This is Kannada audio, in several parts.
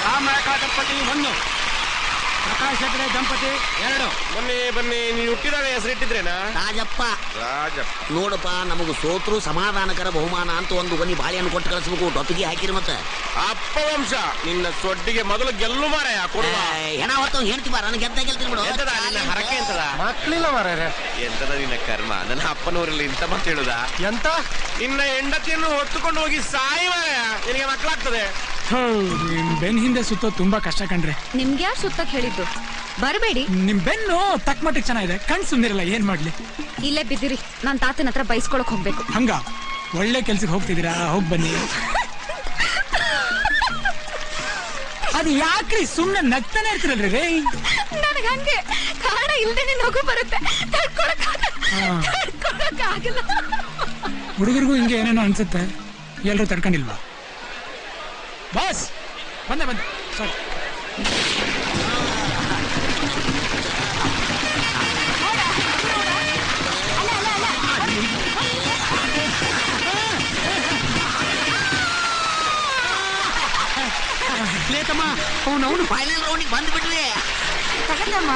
ರಾಮರೇಖಾ ದಂಪತಿ 1, ಪ್ರಕಾಶ್ ಹೆಗಡೆ ದಂಪತಿ 2. ಬನ್ನಿ ಬನ್ನಿ. ನೀವು ಹುಟ್ಟಿದಾಗ ಹೆಸರಿಟ್ಟಿದ್ರೇನಾ? ರಾಜಪ್ಪ. ರಾಜಪ್ಪ ನೋಡಪ್ಪ, ನಮಗ ಸೋತ್ರು ಸಮಾಧಾನಕರ ಬಹುಮಾನ ಅಂತ ಒಂದು ಬನ್ನಿ ಬಾಳೆಯನ್ನು ಕೊಟ್ಟು ಕಳಿಸ್ಬೇಕು. ಟೊಪ್ಪಿಗೆ ಹಾಕಿರಿ ಮತ್ತೆ. ಅಪ್ಪವಂಶ ನಿನ್ನ ಸೊಡ್ಡಿಗೆ ಮೊದಲು ಗೆಲ್ಲು ಮಾರಾಯ ಕೊಡುವ. ಹೆಣ ಹೊತ್ತು ಹೇಳ್ತಿ ಬಾ, ನನಗೆ ಗೆಲ್ತೀನಿ ಬಿಡು. ನಿನ್ನ ಹರಕೆ ಎಂತದ? ಮಕ್ಕಳಿಲ್ಲ ಮಾರ್ರೆ. ಎಂತದ ನಿನ್ನ ಕರ್ಮ? ನನ್ನ ಅಪ್ಪನವರಲ್ಲಿ ಇಂತ ಮತ್ತೆ ಹೇಳುದ? ಎಂತ? ನಿನ್ನ ಹೆಂಡತಿಯನ್ನು ಹೊತ್ತುಕೊಂಡು ಹೋಗಿ ಸಾಯಿ ಮಾರಾಯ. ನಿನಗೆ ಮಕ್ಕಳಾಗ್ತದೆ. ಬೆನ್ ಹಿಂದೆ ಸುತ್ತೋ ತುಂಬಾ ಕಷ್ಟ ಕಣ್ರೆ. ನಿಮ್ಗೆ ಯಾರು ಸುತ್ತಕ್ ಹೇಳಿದ್ದು? ಬರಬೇಡಿ. ನಿಮ್ ಬೆನ್ನು ತಕ್ ಮಟ್ಟಿಗೆ ಚೆನ್ನಾಗಿದೆ, ಕಣ್ ಸುಮ್ನಿರಲ್ಲ. ಏನ್ ಮಾಡ್ಲಿ? ಇಲ್ಲೇ ಬಿದ್ದಿರಿ, ನಾನ್ ತಾತನ ಹತ್ರ ಬೈಸ್ಕೊಳಕ್ ಹೋಗ್ಬೇಕು. ಹಂಗ ಒಳ್ಳೆ ಕೆಲ್ಸಕ್ಕೆ ಹೋಗ್ತಿದ್ದೀರಾ, ಹೋಗ್ ಬನ್ನಿ. ಅದು ಯಾಕ್ರಿ ಸುಮ್ನೆ ನಗ್ತಾನೆ ಇರ್ತೀರಲ್ರಿ ರೇ? ನನಗೆ ಹಂಗೆ ಕಾರಣ ಇಲ್ದೇನೆ ನಗು ಬರುತ್ತೆ. ತಡ್ಕೊಳಕ್ಕಾಗಲ್ಲ. ಹುಡುಗರಿಗೂ ಹಿಂಗೆ ಏನೇನೋ ಅನ್ಸುತ್ತೆ. ಎಲ್ರು ತಡ್ಕೊಂಡಿಲ್ವಾ? ಬಾಸ್ ಬಂದೆ ಸಾರಿ. ಲೇತಮ್ಮ, ಅವನು ಫೈನಲ್ ರೌಂಡಿಗೆ ಬಂದ್ಬಿಟ್ರಿ. ತಗದಮ್ಮ,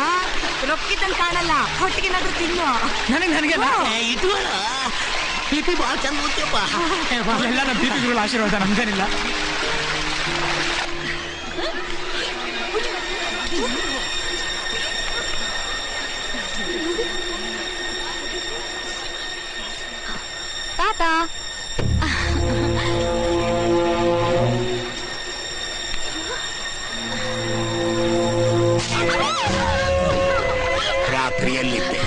ರೊಕ್ಕಿದ್ದಲ್ಲಿ ಕಾಣಲ್ಲ, ಹೊಟ್ಟಿಗೆನಾದ್ರೂ ತಿನ್ನು. ನನಗೆ ಇಟ್ಕೊಳ್ಳ. ಪಿಪಿ ಭಾಳ ಚಂದ ಗೊತ್ತಪ್ಪ. ಎಲ್ಲ ನಮ್ಮ ಪಿಪಿಗಳ ಆಶೀರ್ವಾದ, ನಮ್ದೇನಿಲ್ಲ. ತಾತ, ರಾತ್ರಿಯಲ್ಲಿದ್ದೆ.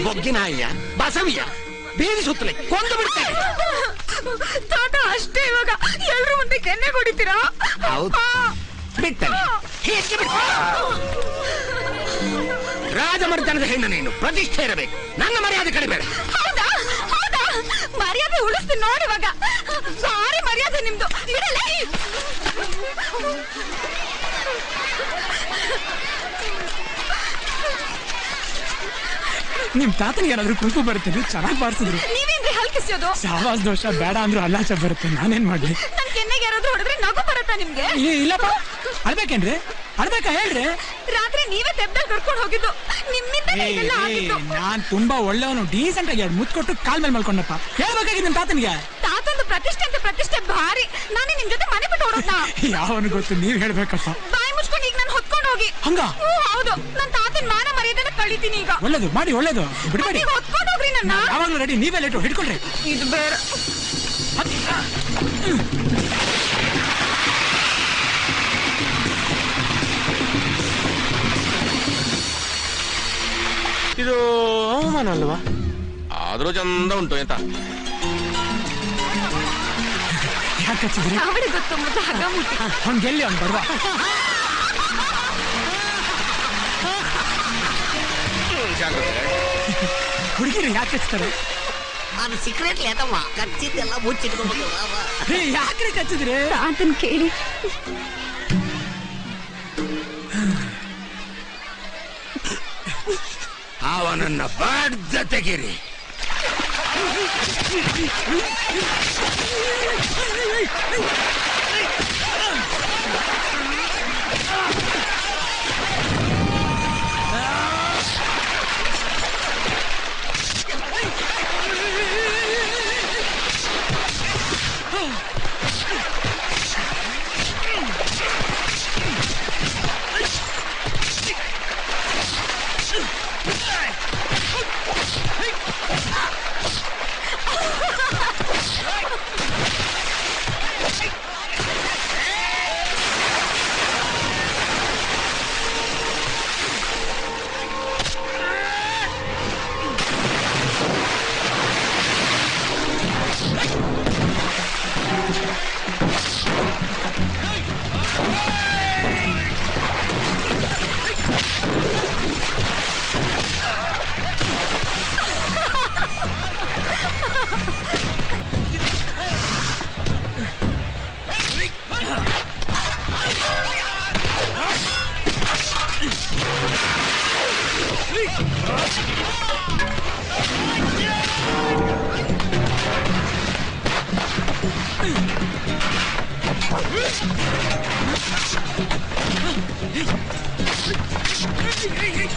ಬೊಗ್ಗಿನಾಯ ಬಸವಿಯ ಬೀದಿ ಸುತ್ತಲೇ ಕೊಂದು ಬಿಡ್ತೇನೆ. ತಾತ ಅಷ್ಟೇ, ಇವಾಗ ಎಲ್ರು ಮುಂದೆ ಕೆನ್ನೆ ಹೊಡಿತೀರಾ? ಹೌದು, ಬಿಡ್ತಾನೆ. ಹೇಗೆ ಬಿಡ್ತ? ರಾಜಮರ್ದನದ ಹೆಣ್ಣು ನೀನು, ಪ್ರತಿಷ್ಠೆ ಇರಬೇಕು. ನನ್ನ ಮರ್ಯಾದೆ ಕಡಿಬೇಡ. ಹೌದಾ? ಮರ್ಯಾದೆ ಉಳಿಸ್ತೀನಿ ನೋಡಿ. ಇವಾಗ ಭಾರಿ ಮರ್ಯಾದೆ ನಿಮ್ದು. ಇಡಲೇ. ನಿಮ್ ತಾತನಿಗೆ ಯಾರಾದ್ರೂ ಕುಂಕು ಬರುತ್ತೆ, ಚೆನ್ನಾಗಿ ಬಾರಿಸಿದ್ರು. ನೀವೇನ್ರಿ ಹಲ್ಕಿಸೋದು? ಸಾವಾಸ್ ದೋಷ ಬೇಡ ಅಂದ್ರು ಅಲ್ಲಾಚ ಬರುತ್ತೆ. ನಾನೇನ್ ಮಾಡ್ಲಿ? ನನ್ ಕೆನ್ನೆಗೆ ಯಾರಾದ್ರೂ ಹೊಡೆದ್ರೆ ನಗು ಬರುತ್ತಾ ನಿಮ್ಗೆ? ಇಲ್ಲಪ್ಪ, ಅಳ್ಬೇಕೇನ್ರಿ? ಅಳ್ಬೇಕಾ ಹೇಳ್ರಿ? ರಾತ್ರಿ ನೀವೇ ತೆಪ್ಪದಲ್ಲಿ ಕರ್ಕೊಂಡು ಹೋಗಿದ್ದು, ನಿಮ್ಮಿಂದನೇ ಇದೆಲ್ಲ ಆಗಿದ್ದು. ನಾನ್ ತುಂಬಾ ಒಳ್ಳೆಯವನು, ಡೀಸೆಂಟ್ ಆಗಿ ಮುತ್ ಕೊಟ್ಟು ಕಾಲ್ ಮೇಲೆ ಮಲ್ಕೊಂಡಪ್ಪ. ಹೇಳ್ಬೇಕಾಗಿತ್ತು ನಿಮ್ ತಾತನಿಗೆ. ತಾತಂದು ಪ್ರತಿಷ್ಠೆ ಅಂತ ಪ್ರತಿಷ್ಠೆ ಭಾರಿ. ನಾನೇ ನಿಮ್ ಜೊತೆ ಮನೆ ಬಿಟ್ಟು ಹೊಡೋದ್ನ? ಯಾವನು ಗೊತ್ತು, ನೀವ್ ಹೇಳ್ಬೇಕಪ್ಪ. ಬಾಯಿ ಮುಚ್ಕೊಂಡು ಈಗ ನಾನು ಹೊತ್ಕೊಂಡು ಹೋಗಿ. ಹಂಗ? ಹೌದು, ನನ್ ತಾತನ್ ಮಾನ ಮರ್ಯಾದೆನ ಕಳಿತೀನಿ ಈಗ. ಒಳ್ಳೇದು ಮಾಡಿ, ಒಳ್ಳೇದು ಬಿಡ್ಬೇಡಿ. ಹೊತ್ಕೊಂಡು ಹೋಗ್ರಿ ನನ್ನ. ಯಾವಾಗ್ಲೂ ರೆಡಿ, ನೀವೇ ಲೇಟು, ಹಿಡ್ಕೊಳ್ರಿ. ಇದು ಬೇಡ. ಇದು ಅವಮಾನ ಅಲ್ವಾ? ಆದ್ರೂ ಚಂದ ಉಂಟು. ಎಂತ ಯಾಕೆ ಹಚ್ಚಿದ್ರಿ? ಅವಳಿ ಗೊತ್ತು, ಮತ್ತೆ ಹಗ್ಗ ಮುಟ್ಟಿ. ಅವ್ನ್ ಗೆಲ್ಲಿ, ಅವ್ನ್ ಬರುವ. ಹುಡುಗಿರು ಯಾಕೆ ಹಚ್ತಾರೆ? ಅದು ಸೀಕ್ರೆಟ್ ಲೇತಮ್ಮ, ಕಚ್ಚಿದ್ದೆಲ್ಲ ಮುಚ್ಚಿಟ್ಕೊಬೇಕು. ಯಾಕ್ರಿ ಕಚ್ಚಿದ್ರಿ? ತಾತನ್ ಕೇಳಿ. ಅವನನ್ನ ಬಡ್ದ ತೆಗೀರಿ. Hey!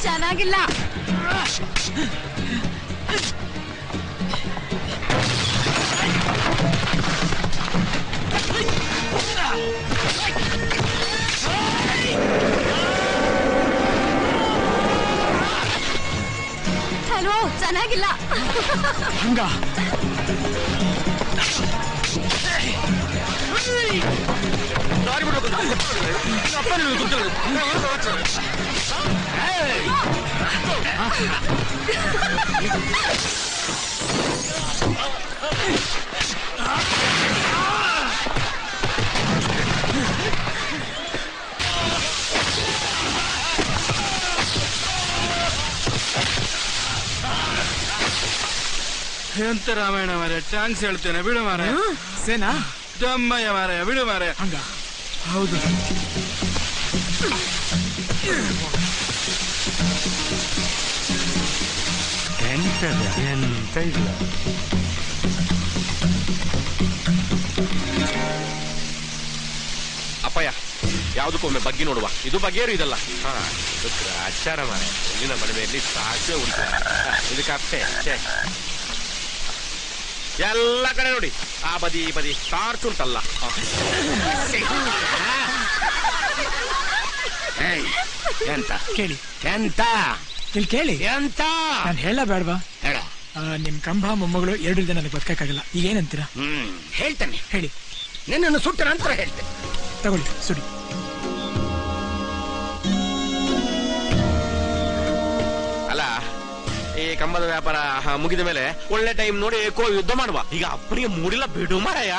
ಚೆನ್ನಾಗಿಲ್ಲ. ಹಲೋ, ಚೆನ್ನಾಗಿಲ್ಲ. ಹಂಗ ಎಂತ ರಾಮಾಯಣ ಮಾರ್ಯ, ಚಾನ್ಸ್ ಹೇಳ್ತೇನೆ, ಬಿಡು ಮಾರ್ಯ. ಸೇನಾ ದಮ್ಮಯ್ಯ ಮಾರ್ಯ, ಬಿಡು ಮಾರ್ಯ. ಹಂಗ ಹೌದು. ಎಂತ ಇಲ್ಲ. ಅಪ್ಪಯ್ಯ, ಯಾವ್ದಕ್ಕೊಮ್ಮೆ ಬಗ್ಗೆ ನೋಡುವ. ಇದು ಬಗ್ಗೆಯರು ಇದಲ್ಲ. ಆಚಾರ ಮಾರ, ಇಲ್ಲಿನ ಮನೆಯಲ್ಲಿ ಸಾಧ್ಯ ಉಂಟ. ಇದಕ್ಕೆ ಅಷ್ಟೇ ಎಲ್ಲ ಕಡೆ ನೋಡಿ, ಆ ಬದಿ ಈ ಬದಿ ಟಾರ್ಚ್ ಉಂಟಲ್ಲ. ಎಂತ ಕೇಳಿ, ಎಂತ ಇಲ್ಲಿ ಕೇಳಿ. ಎಂತ ನಾನು ಹೇಳ ಬೇಡವಾ? ಹೇಳ. ನಿಮ್ ಕಂಬ ಮೊಮ್ಮಗಳು 2 ದಿನ ನನಗೆ ಬದುಕಕ್ಕಾಗಲ್ಲ. ಈಗ ಏನಂತೀರಾ? ಹೇಳ್ತೇನೆ. ಹೇಳಿ. ನಿನ್ನನ್ನು ಸುಟ್ಟ ನಂತರ ಹೇಳ್ತೇನೆ. ತಗೊಳ್ಳಿ, ಸುಡಿ. ಅಲ್ಲ, ಈ ಕಂಬದ ವ್ಯಾಪಾರ ಮುಗಿದ ಮೇಲೆ ಒಳ್ಳೆ ಟೈಮ್ ನೋಡಿ ಯುದ್ಧ ಮಾಡುವ. ಈಗ ಅಪ್ಪನಿಗೆ ಮೂಡಿಲ್ಲ, ಬಿಡು ಮಾರಾಯ.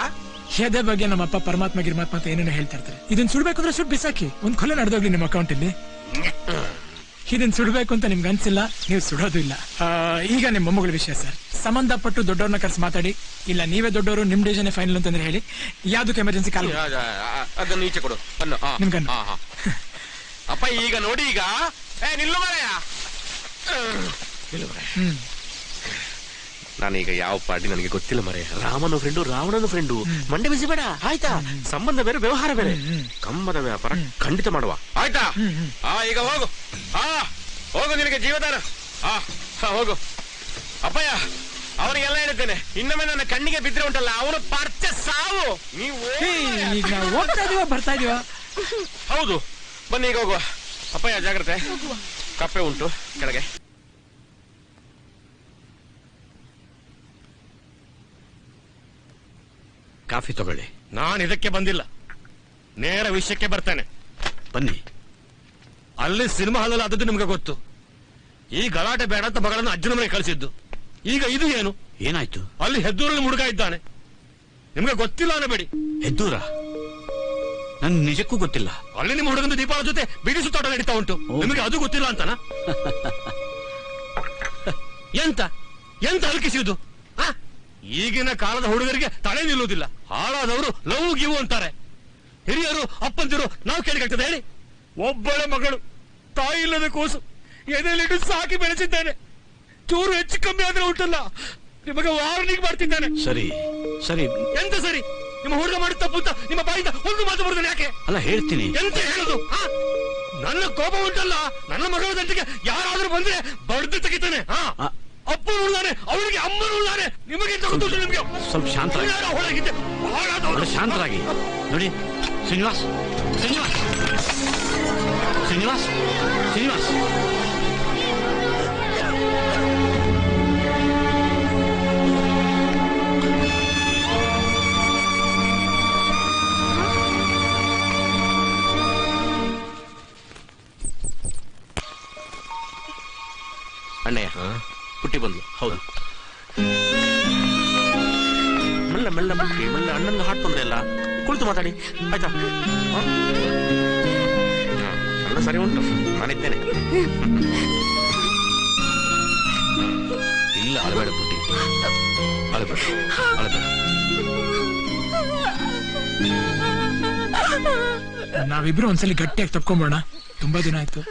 ಎದೆ ಬಗ್ಗೆ ನಮ್ಮಪ್ಪ ಪರಮಾತ್ಮ ಗಿರ್ಮಾತ್ಮ ಅಂತ ಏನೇನೋ ಹೇಳ್ತಾ ಇರ್ತಾರೆ. ಇದನ್ನ ಸುಡ್ಬೇಕು ಅಂದ್ರೆ ಸುಡ್ ಬಿಸಾಕಿ, ಒಂದ್ ಕೊಲೆ ನಡೆದೋಗ್ಲಿ ನಿಮ್ಮ ಅಕೌಂಟ್ ಅಲ್ಲಿ. ಇದನ್ನ ಸುಡ್ಬೇಕು ಅಂತ ನಿಮ್ಗೆ ಅನ್ಸಿಲ್ಲ, ನೀವು ಸುಡೋದು ಇಲ್ಲ. ಈಗ ನಿಮ್ಮ ಮೊಮ್ಮಗಳ ವಿಷಯ ಸರ್, ಸಂಬಂಧಪಟ್ಟು ದೊಡ್ಡವ್ರನ್ನ ಕರ್ಸಿ ಮಾತಾಡಿ. ಇಲ್ಲ ನೀವೇ ದೊಡ್ಡವರು, ನಿಮ್ ಡಿಸಿಷನ್ ಫೈನಲ್ ಅಂತಂದ್ರೆ ಹೇಳಿ. ಯಾವ್ದಕ್ಕೆ ಎಮರ್ಜೆನ್ಸಿ ಕಾಲ್ ಅದನ್ನು ಈಚೆ ಕೊಡು. ನಿಮ್ಗನ್ನು ಅಪ್ಪ ಈಗ ನೋಡಿ, ಈಗ ನಿಲ್ಲು ಮಾರಾಯ. ನಾನೀಗ ಯಾವ ಪಾರ್ಟಿ ನನಗೆ ಗೊತ್ತಿಲ್ಲ ಮರೆ. ರಾಮನ ಫ್ರೆಂಡು, ರಾವಣನ ಫ್ರೆಂಡು. ಮಂಡೆ ಬಿಸಿ ಬೇಡ ಆಯ್ತಾ? ಸಂಬಂಧ ಬೇರೆ, ವ್ಯವಹಾರ ಬೇರೆ. ಕಂಬದ ವ್ಯಾಪಾರ ಖಂಡಿತ ಮಾಡುವ, ಆಯ್ತಾ? ಈಗ ಹೋಗು, ಹೋಗು, ನಿನಗೆ ಜೀವದಾನ. ಹೋಗು ಅಪ್ಪಯ್ಯ. ಅವನಿಗೆಲ್ಲ ಹೇಳ್ತೇನೆ, ಇನ್ನೊಮ್ಮೆ ನನ್ನ ಕಣ್ಣಿಗೆ ಬಿದ್ರೆ ಉಂಟಲ್ಲ, ಅವನು ಪರ್ಚ ಸಾವು. ನೀವು ಈಗ ನಾವು ಹೋಗ್ತಾ ಇದೀವ, ಬರ್ತಾ ಇದೀವ. ಹೌದು, ಬನ್ನಿ ಈಗ ಹೋಗುವ. ಅಪ್ಪಯ್ಯ ಜಾಗ್ರತೆ, ಕಪ್ಪೆ ಉಂಟು ಕೆಳಗೆ. ಕಾಫಿ ತಗೊಳ್ಳಿ. ನಾನು ಇದಕ್ಕೆ ಬಂದಿಲ್ಲ, ನೇರ ವಿಷಯಕ್ಕೆ ಬರ್ತೇನೆ. ಬನ್ನಿ. ಅಲ್ಲಿ ಸಿನಿಮಾ ಹಾಲಲ್ಲಿ ಆದದ್ದು ನಿಮ್ಗೆ ಗೊತ್ತು. ಈ ಗಲಾಟೆ ಬೇಡ ಅಂತ ಮಗಳನ್ನು ಅಜ್ಜನ ಮನೆ ಕಳಿಸಿದ್ದು. ಈಗ ಇದು ಏನು? ಏನಾಯ್ತು? ಅಲ್ಲಿ ಹೆದ್ದೂರಲ್ಲಿ ಹುಡುಗ ಇದ್ದಾನೆ. ನಿಮ್ಗೆ ಗೊತ್ತಿಲ್ಲ ಅನ್ನಬೇಡಿ. ಹೆದ್ದೂರ? ನನ್ ನಿಜಕ್ಕೂ ಗೊತ್ತಿಲ್ಲ. ಅಲ್ಲಿ ನಿಮ್ಮ ಹುಡುಗನ ದೀಪಾವಳಿ ಜೊತೆ ಬಿಡಿ ಸುತ್ತಾಟ ನಡೀತಾ ಉಂಟು. ನಿಮಗೆ ಅದು ಗೊತ್ತಿಲ್ಲ ಅಂತನ? ಎಂತ ಎಂತ ಅಲ್ಕಿಸಿದ್ದು? ಈಗಿನ ಕಾಲದ ಹುಡುಗರಿಗೆ ತಲೆ ನಿಲ್ಲುವುದಿಲ್ಲ. ಹಾಳಾದವರು ಲವ್ ಗಿವ್ ಅಂತಾರೆ. ಹಿರಿಯರು ಅಪ್ಪಂತಿರು ನಾವು ಕೇಳಿಕಳ್ತದೆ ಹೇಳಿ. ಒಬ್ಬಳ ಮಗಳು, ತಾಯಿ ಇಲ್ಲದ ಕೂಸು, ಎದೆಲಿಟ್ಟು ಸಾಕಿ ಬೆಳೆಸಿದ್ದೇನೆ. ಚೂರು ಹೆಚ್ಚು ಕಮ್ಮಿ ಆದ್ರೆ ಉಂಟಲ್ಲ, ನಿಮಗೆ ವಾರ್ನಿಂಗ್ ಮಾಡ್ತಿದ್ದಾನೆ. ಸರಿ ಸರಿ. ಎಂತ ಸರಿ? ನಿಮ್ಮ ಹುಡುಗ ಮಾಡಿದ ತಪ್ಪು ಅಂತ ನಿಮ್ಮ ಬಾಯಿಂದ ಒಂದು ಮಾತು ಬರುತ್ತಾನೆ ಯಾಕೆ? ಅಲ್ಲ, ಹೇಳ್ತೀನಿ. ಎಂತ ಹೇಳುದು? ನನ್ನ ಕೋಪ ಉಂಟಲ್ಲ, ನನ್ನ ಮಗಳ ದಂಟಿಗೆ ಯಾರಾದ್ರೂ ಬಂದ್ರೆ ಬಡ್ದು ತೆಗಿತಾನೆ. ಅಪ್ಪನು ಉಳ್ದಾನೆ, ಅವಳಿಗೆ ಅಮ್ಮನು ಉಳ್ದಾನೆ. ನಿಮಗೆ ಎಂತ ಗೊತ್ತುಂಟು? ನಿಮ್ಗೆ ಸ್ವಲ್ಪ ಶಾಂತರಾಗಿ. ಹೊರಗಿದ್ದೆ ಶಾಂತರಾಗಿ ನೋಡಿ. ಶ್ರೀನಿವಾಸ್, ಶ್ರೀನಿವಾಸ್, ಶ್ರೀನಿವಾಸ್, ಶ್ರೀನಿವಾಸ್. ಅಣ್ಣಯ್ಯ ಪುಟ್ಟಿ ಬಂದ್ಲು. ಹೌದು, ಮೆಲ್ಲ ಮೆಲ್ಲ ಪುಟ್ಟಿ, ಮೆಲ್ಲ. ಅಣ್ಣನ ಹಾಟ್ ತೊಂದ್ರೆ ಇಲ್ಲ, ಕುಳಿತು ಮಾತಾಡಿ ಆಯ್ತಾ? ಎಲ್ಲ ಸರಿ ಉಂಟು, ನಾನಿದ್ದೇನೆ. ಇಲ್ಲ, ಅಳಬೇಡ ಪುಟ್ಟಿ, ಅಳಬೇಡ, ಅಳಬೇಡ. ನಾವಿಬ್ರು ಒಂದ್ಸಲಿ ಗಟ್ಟಿಯಾಗಿ ತಕ್ಕೊಂಬೋಣ. ತುಂಬಾ ದಿನ ಆಯ್ತು.